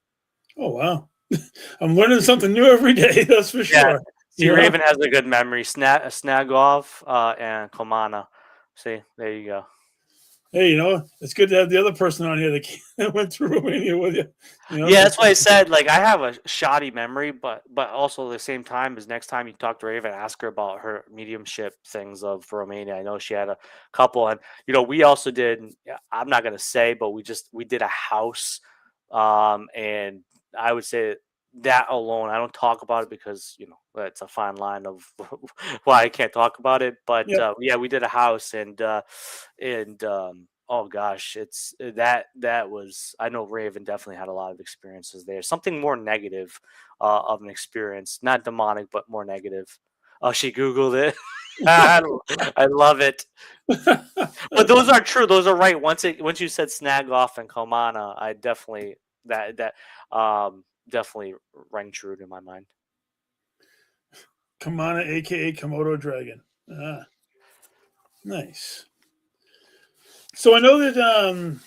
Oh wow. I'm learning something new every day. That's for Yeah. sure. See, Raven has a good memory. Snagov and Komana. See, there you go. Hey, it's good to have the other person on here that went through Romania with you. Yeah, that's why I said like I have a shoddy memory, but also at the same time is next time you talk to Raven, ask her about her mediumship things of Romania. I know she had a couple, and we also did. I'm not gonna say, but we did a house, and I would say that alone. I don't talk about it because it's a fine line of why I can't talk about it. But Yep. yeah, we did a house, and oh gosh, it's that was. I know Raven definitely had a lot of experiences there. Something more negative of an experience, not demonic, but more negative. Oh, she Googled it. I love it. But those are true. Those are right. Once you said snag off and Komana, I definitely that definitely rang true to my mind. Kamana, aka Komodo Dragon. Ah, nice. So I know that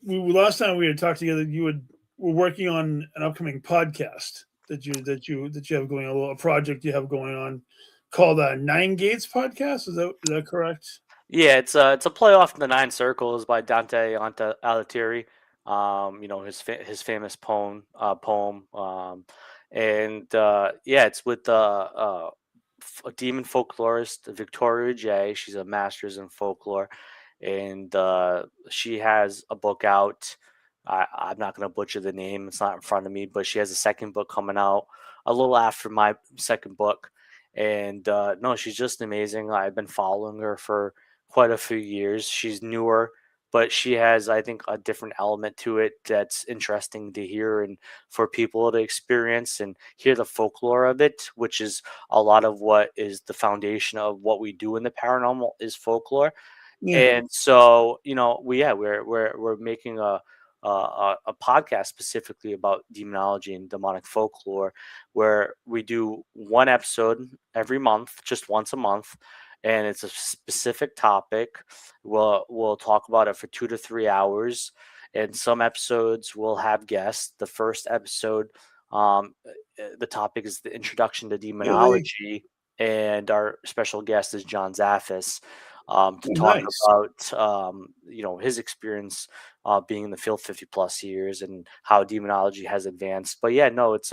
last time we had talked together, were working on an upcoming podcast that you have going on, a project you have going on called Nine Gates Podcast. Is that correct? Yeah, it's a play off the Nine Circles by Dante Alighieri. His famous poem. And yeah, it's with a demon folklorist, Victoria J. She's a master's in folklore, and she has a book out. I'm not going to butcher the name; it's not in front of me, but she has a second book coming out a little after my second book. And no, she's just amazing. I've been following her for quite a few years. She's newer but she has, I think, a different element to it that's interesting to hear and for people to experience and hear the folklore of it, which is a lot of what is the foundation of what we do in the paranormal is folklore. Yeah. And so, we're making a podcast specifically about demonology and demonic folklore, where we do one episode every month, just once a month, and it's a specific topic. We'll talk about it for 2 to 3 hours, and some episodes will have guests. The first episode, the topic is the introduction to Really? demonology, and our special guest is John Zaffis, to Oh, talk nice. about his experience being in the field 50 plus years and how demonology has advanced. But yeah, no, it's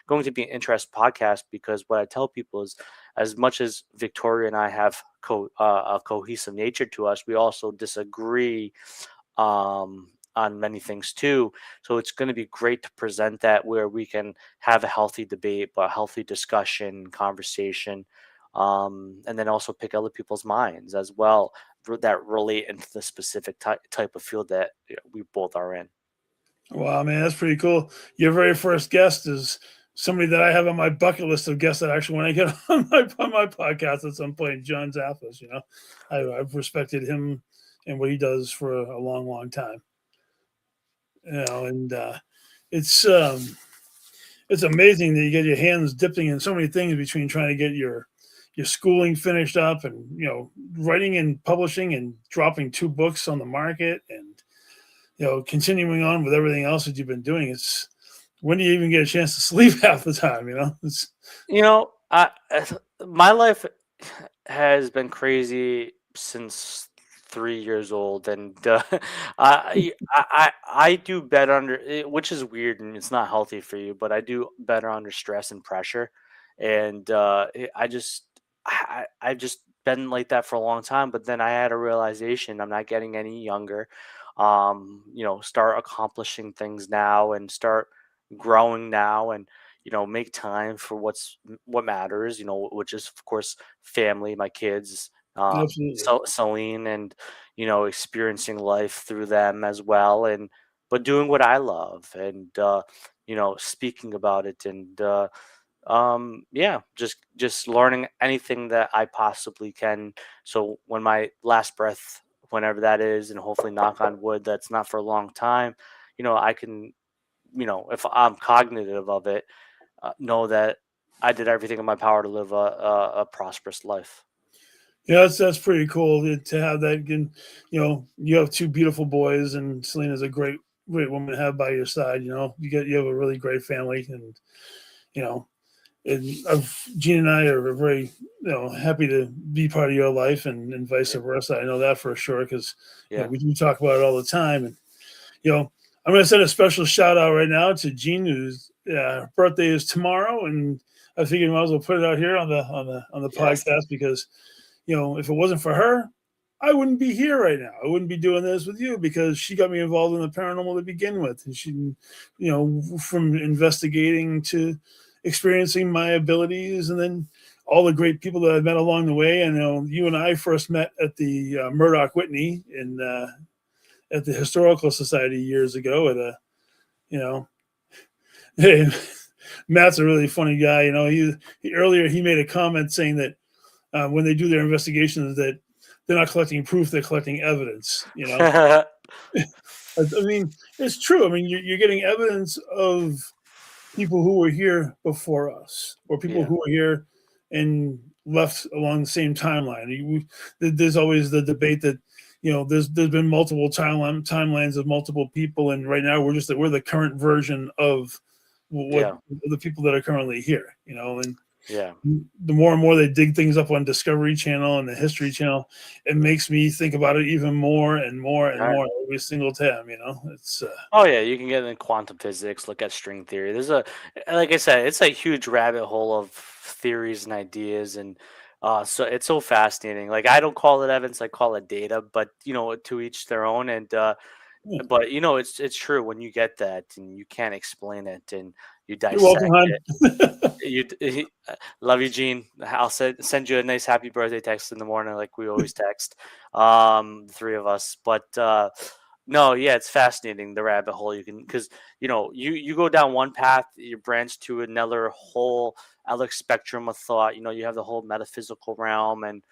going to be an interesting podcast because what I tell people is, as much as Victoria and I have a cohesive nature to us, we also disagree on many things too. So it's going to be great to present that where we can have a healthy debate, but a healthy discussion, conversation, and then also pick other people's minds as well that relate into the specific type of field that we both are in. Wow, man, that's pretty cool. Your very first guest is somebody that I have on my bucket list of guests that I actually want to get on my podcast at some point. John Zappos, I've respected him and what he does for a long, long time. And it's it's amazing that you get your hands dipping in so many things between trying to get your schooling finished up and writing and publishing and dropping 2 books on the market and continuing on with everything else that you've been doing. It's when do you even get a chance to sleep half the time? It's My life has been crazy since 3 years old, and I do better which is weird and it's not healthy for you, but I do better under stress and pressure, and I've just been like that for a long time. But then I had a realization: I'm not getting any younger. Start accomplishing things now and start growing now, and make time for what matters, which is of course family, my kids, absolutely. Celine, and experiencing life through them as well, and but doing what I love, and speaking about it, and just learning anything that I possibly can. So when my last breath, whenever that is, and hopefully knock on wood, that's not for a long time, I can, if I'm cognitive of it, know that I did everything in my power to live a prosperous life. Yeah, that's pretty cool to have that. And you have 2 beautiful boys, and Selena's a great woman to have by your side. You have a really great family, and you know and Gene and I are very happy to be part of your life, and vice Yeah. versa. I know that for sure because Yeah. we do talk about it all the time. And I'm going to send a special shout out right now to Gene, whose birthday is tomorrow, and I figured I might as well put it out here on the Yes. podcast because if it wasn't for her, I wouldn't be here right now. I wouldn't be doing this with you because she got me involved in the paranormal to begin with. And she, from investigating to experiencing my abilities, and then all the great people that I've met along the way. And you and I first met at the Murdoch Whitney at the Historical Society years ago you know, hey, Matt's a really funny guy. He earlier he made a comment saying that when they do their investigations that they're not collecting proof, they're collecting evidence. I mean, it's true. I mean, you're getting evidence of people who were here before us, or people Yeah. who were here and left along the same timeline. There's always the debate that there's been multiple timelines of multiple people, and right now we're the current version of what Yeah. the people that are currently here. And Yeah. the more and more they dig things up on Discovery Channel and the History Channel, it makes me think about it even more and more and Right. more every single time. It's Oh yeah, you can get in quantum physics, look at string theory. Like I said, it's a huge rabbit hole of theories and ideas, and so it's so fascinating. Like I don't call it evidence, I call it data, but to each their own. And but it's true when you get that and you can't explain it and you You're welcome, dissect it. hon. Love you, Gene. I'll send you a nice happy birthday text in the morning, like we always text. The three of us. But no, yeah, it's fascinating the rabbit hole you can because you go down one path, you branch to another whole other spectrum of thought. You have the whole metaphysical realm and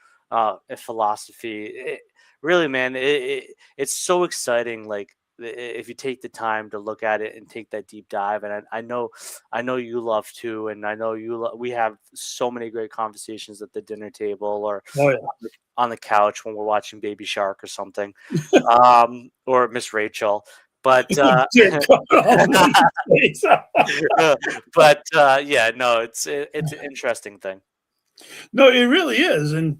philosophy. Really, man, it's so exciting. Like if you take the time to look at it and take that deep dive, and I know you love to, and I know we have so many great conversations at the dinner table or Oh yeah. on the couch when we're watching Baby Shark or something, or Miss Rachel. But Dear God, almighty, please. yeah, no, it's an interesting thing. No, it really is, and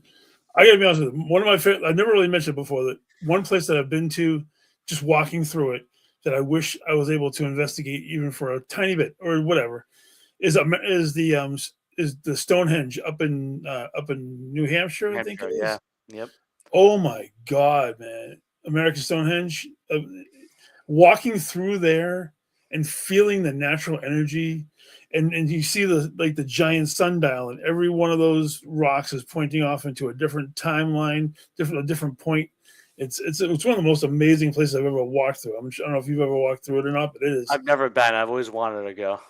I gotta be honest with you. One of my favorite. I've never really mentioned it before that one place that I've been to, just walking through it, that I wish I was able to investigate even for a tiny bit or whatever, is the Stonehenge up in New Hampshire, I think it Hampshire, is. yeah, yep. Oh my God, man! American Stonehenge. Walking through there and feeling the natural energy, and you see the giant sundial, and every one of those rocks is pointing off into a different timeline, a different point. It's one of the most amazing places I've ever walked through. I don't know if you've ever walked through it or not, but it is. I've never been. I've always wanted to go.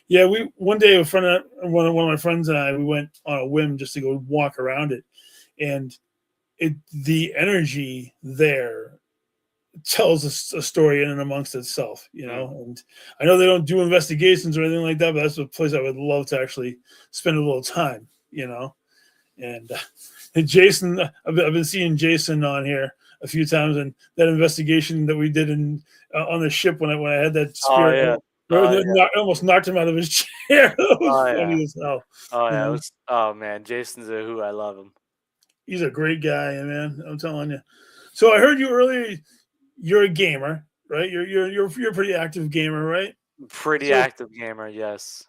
Yeah, we one day one of my friends and I, we went on a whim just to go walk around it, and the energy there tells a story in and amongst itself, And I know they don't do investigations or anything like that, but that's a place I would love to actually spend a little time, And, and Jason, I've been seeing Jason on here a few times, and that investigation that we did on the ship when I had that Oh spirit, yeah. Oh yeah. almost knocked him out of his chair. That was Oh yeah. funny as hell. Oh yeah. Oh man, Jason's a who. I love him. He's a great guy, man. I'm telling you. So I heard you earlier. You're a gamer, right? You're a pretty active gamer, right? Pretty active gamer, yes.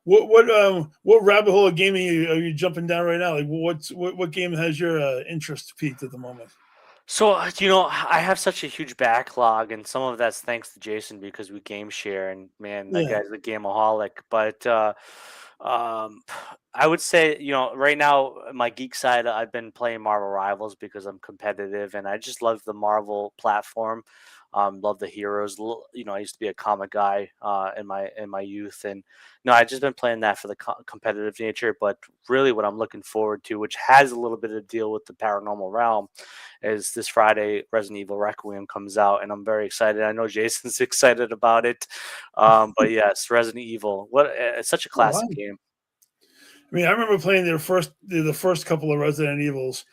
What rabbit hole of gaming are you jumping down right now? Like what game has your interest peaked at the moment? So I have such a huge backlog, and some of that's thanks to Jason because we game share, and man, that Yeah. guy's a gameaholic. But um, I would say right now my geek side, I've been playing Marvel Rivals because I'm competitive, and I just love the Marvel platform. Love the heroes. I used to be a comic guy in my youth, and I just been playing that for the competitive nature. But really, what I'm looking forward to, which has a little bit of deal with the paranormal realm, is this Friday Resident Evil Requiem comes out, and I'm very excited. I know Jason's excited about it, but yes, Resident Evil. It's such a Oh, wow. classic game. I mean, I remember playing the first couple of Resident Evils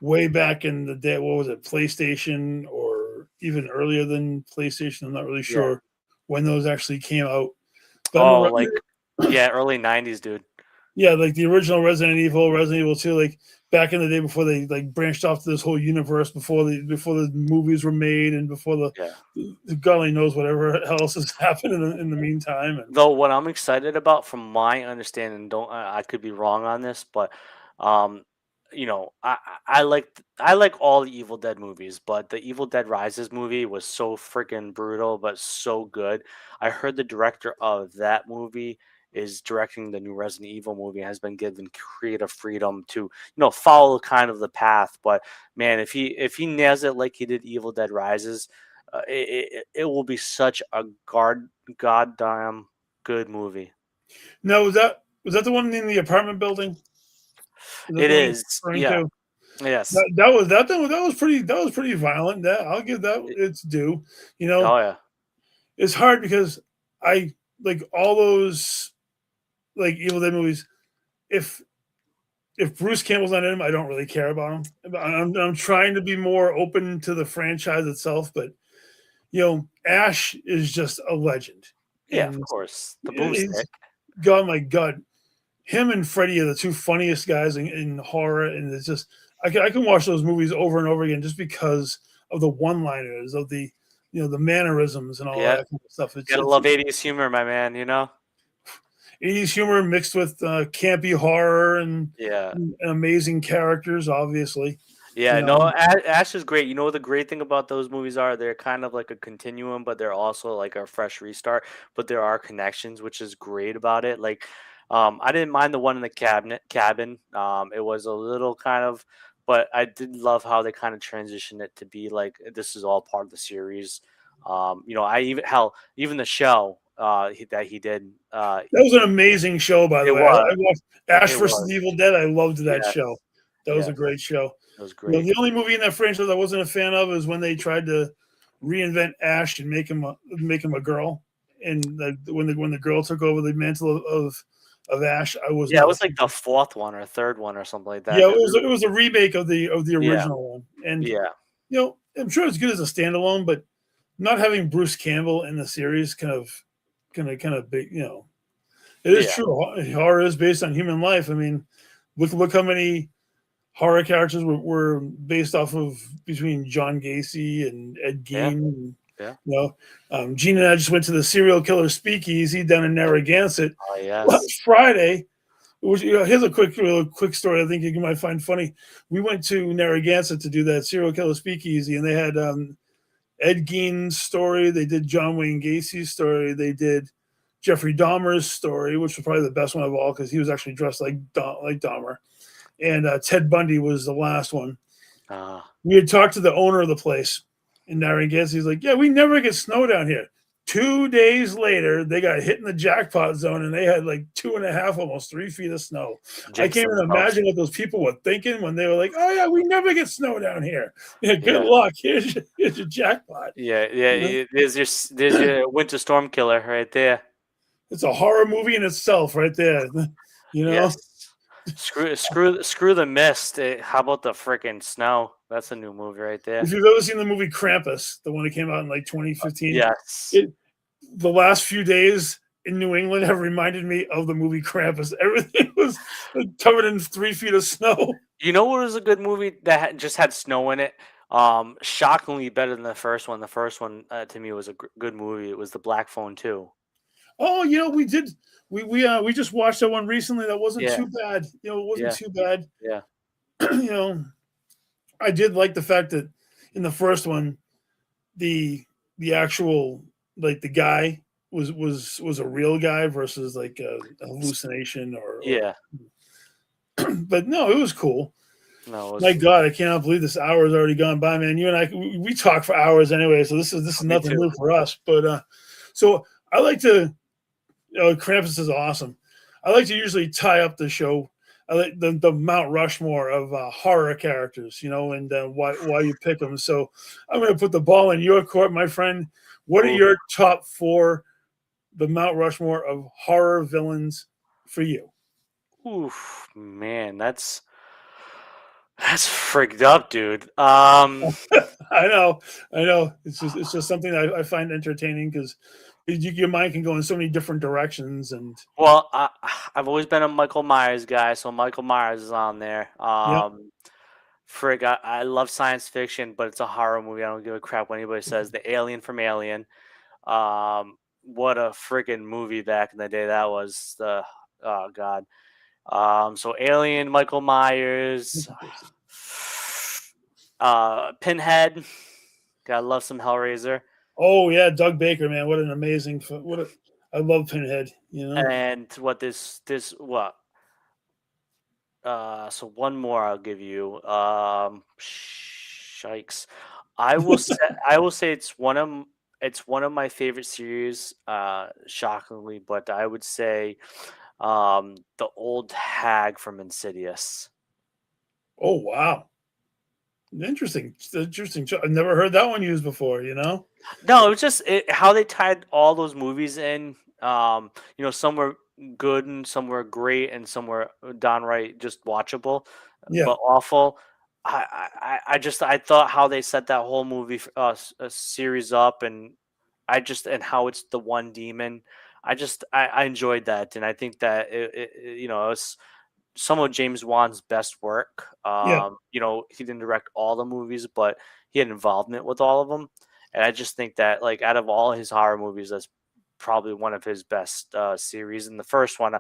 way back in the day. What was it, PlayStation, or even earlier than PlayStation? I'm not really sure when those actually came out. But early '90s, dude. Yeah, like the original Resident Evil 2, like back in the day before they like branched off to this whole universe, before the movies were made, and before the God only knows whatever else has happened in the meantime. And Though what I'm excited about, from my understanding, I could be wrong on this, but um, I like all the Evil Dead movies, but the Evil Dead Rises movie was so freaking brutal, but so good. I heard the director of that movie is directing the new Resident Evil movie and has been given creative freedom to follow kind of the path. But man, if he nails it like he did Evil Dead Rises, it will be such a goddamn good movie. no, was that the one in the apartment building? It is, yeah. To? Yes. That was pretty violent. That I'll give that its due. Oh yeah. It's hard because I like all those like Evil Dead movies. If Bruce Campbell's not in them, I don't really care about him. I'm trying to be more open to the franchise itself, but Ash is just a legend. Yeah, of course. The boomstick. God, my God, him and Freddy are the two funniest guys in horror, and it's just I can watch those movies over and over again just because of the one-liners, of the the mannerisms and all that kind of stuff. Gotta love 80s humor, my man. 80s humor mixed with campy horror and amazing characters, obviously. Yeah, know. no, Ash is great. You know what the great thing about those movies are? They're kind of like a continuum, but they're also like a fresh restart. But there are connections, which is great about it. Like, I didn't mind the one in the cabin. It was a little kind of, but I did love how they kind of transitioned it to be like this is all part of the series. I even the show that he did. That was an amazing show, by the It way. I was, watched Ash it versus was, the Evil Dead. I loved that show. yes, That was a yes, great show. it was great. The only movie in that franchise I wasn't a fan of is when they tried to reinvent Ash and make him a girl. And when the girl took over the mantle of Ash, I was Yeah, it not a was like the fan. fourth one or third one or something like that. Yeah, That really, it was a remake of the yeah, original one, and yeah, I'm sure it's good as a standalone, but not having Bruce Campbell in the series kind of big. It is yeah, true. Horror is based on human life. I mean, look how many horror characters were based off of between John Gacy and Ed yeah, Gein. yeah. Gene and I just went to the serial killer speakeasy down in Narragansett Oh yes. last Friday. Which, here's a real quick story. I think you might find funny. We went to Narragansett to do that serial killer speakeasy, and they had Ed Gein's story. They did John Wayne Gacy's story. They did Jeffrey Dahmer's story, which was probably the best one of all because he was actually dressed like Dahmer. And Ted Bundy was the last one. Uh, We had talked to the owner of the place in Narragansett. He's like, "Yeah, we never get snow down here." 2 days later, they got hit in the jackpot zone, and they had like 2.5, almost 3 feet of snow. I jinx can't even themselves. imagine what those people were thinking when they were like, "Oh yeah, we never get snow down here. Yeah, good Yeah, luck. Here's your jackpot." yeah, yeah. You know? There's your winter storm killer right there. It's a horror movie in itself, right there. You know, Yes. Screw the mist. How about the freaking snow? That's a new movie right there. if you've ever seen the movie Krampus, the one that came out in like 2015, Yes. it the last few days in New England have reminded me of the movie Krampus. Everything was covered in 3 feet of snow. You know what was a good movie that just had snow in it? Shockingly better than the first one. The first one to me was a good movie. It was The Black Phone too. Oh, we did. We just watched that one recently. That wasn't Yeah, too bad. It wasn't yeah, too bad. yeah, you know, I did like the fact that in the first one, the actual like the guy was a real guy versus like a hallucination or yeah. but no, it was cool. No, it My was God, I cannot believe this hour has already gone by, man. You and I we talk for hours anyway, so this is me nothing too. new for us. But so I like to Krampus is awesome. I like to usually tie up the show. I like the Mount Rushmore of horror characters, and why you pick them. So I'm going to put the ball in your court, my friend. What are Ooh, your top four, the Mount Rushmore of horror villains for you? oof, man, that's frigged up, dude. I know. It's just something I find entertaining because your mind can go in so many different directions, and Well, I've always been a Michael Myers guy, so Michael Myers is on there. yeah, I love science fiction, but it's a horror movie. I don't give a crap what anybody says. The Alien from Alien. What a friggin' movie back in the day that was. Oh god. So Alien, Michael Myers, Pinhead. Gotta love some Hellraiser. oh yeah, Doug Baker, man, what an amazing, I love Pinhead. And what this what? So one more I'll give you. Shikes. I will say it's one of my favorite series. Shockingly, but I would say, the old hag from Insidious. Oh wow, interesting. I've never heard that one used before. No, it was just how they tied all those movies in. Some were good and some were great and some were downright just watchable, Yeah, but awful. I thought how they set that whole movie series up, and and how it's the one demon. I enjoyed that, and I think that it's some of James Wan's best work. yeah, He didn't direct all the movies, but he had involvement with all of them. And I just think that, like, out of all his horror movies, that's probably one of his best series. And the first one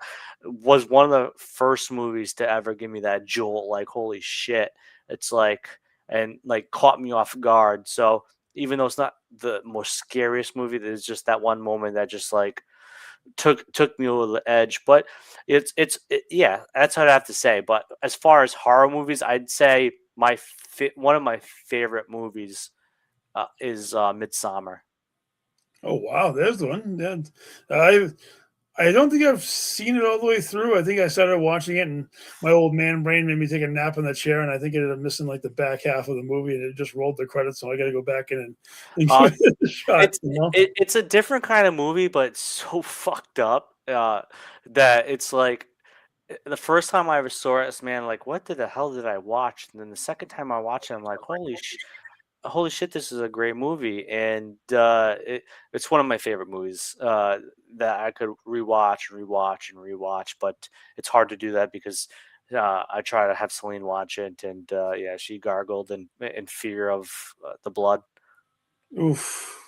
was one of the first movies to ever give me that jolt. Like, holy shit! It's like and like caught me off guard. So even though it's not the most scariest movie, there's just that one moment that just like took me over the edge. But yeah, that's what I have to say. But as far as horror movies, I'd say one of my favorite movies is Midsummer. Oh wow, there's the one. Yeah. I don't think I've seen it all the way through. I think I started watching it, and my old man brain made me take a nap in the chair, and I think I ended up missing like the back half of the movie, and it just rolled the credits. So I got to go back in and Uh, give it a shot. it's it's a different kind of movie, but it's so fucked up that it's like the first time I ever saw it, man, like what the hell did I watch? And then the second time I watched it, I'm like, holy shit, this is a great movie, and it's one of my favorite movies that I could rewatch and rewatch and rewatch. But it's hard to do that because I try to have Celine watch it, and yeah, she gargled in fear of the blood. Oof.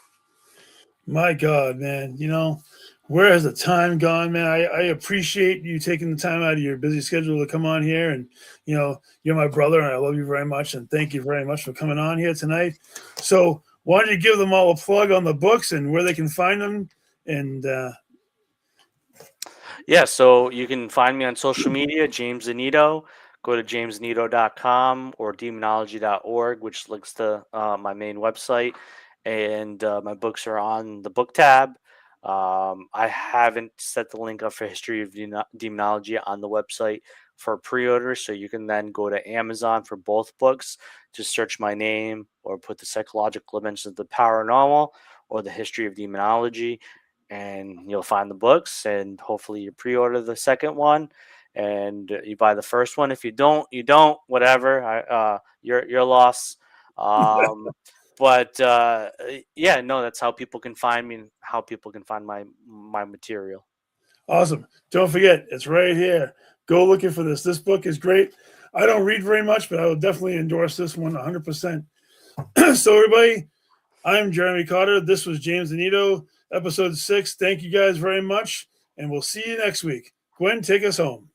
My God, man. Where has the time gone, man? I appreciate you taking the time out of your busy schedule to come on here. And, you're my brother, and I love you very much. And thank you very much for coming on here tonight. So why don't you give them all a plug on the books and where they can find them? And Yeah, so you can find me on social media, James Annitto. Go to jamesannitto.com or demonology.org, which links to my main website. And my books are on the book tab. I haven't set the link up for History of Demonology on the website for pre-order, so you can then go to Amazon for both books. Just search my name or put the Psychological Dimensions of the Paranormal or the History of Demonology, and you'll find the books. And hopefully you pre-order the second one and you buy the first one. If you don't, you don't. Whatever. Your loss. But yeah, no, that's how people can find me and how people can find my material. awesome. Don't forget, it's right here. Go looking for this. This book is great. I don't read very much, but I will definitely endorse this one 100%. So, everybody, I'm Jeremy Cotter. This was James Annitto, episode 6. Thank you guys very much, and we'll see you next week. Gwen, take us home.